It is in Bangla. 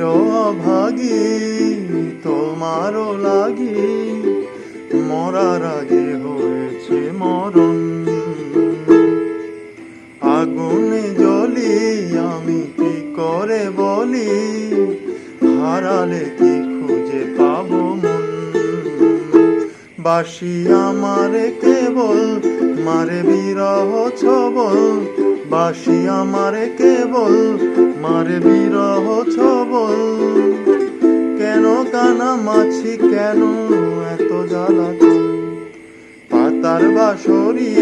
অভাগী তোমারও লাগি মরার আগে হয়েছে মরণ। আগুনে জ্বলি আমি কি করে বলি, হারালে কি খুঁজে পাবো মন। বাসি আমারে কেবল মারে বিরহ ছবল, বাসি আমারে কেবল মারে বিরহ ছবল। কেন কানামাছি কেন এত জ্বালাতন, পাতার বাঁশরি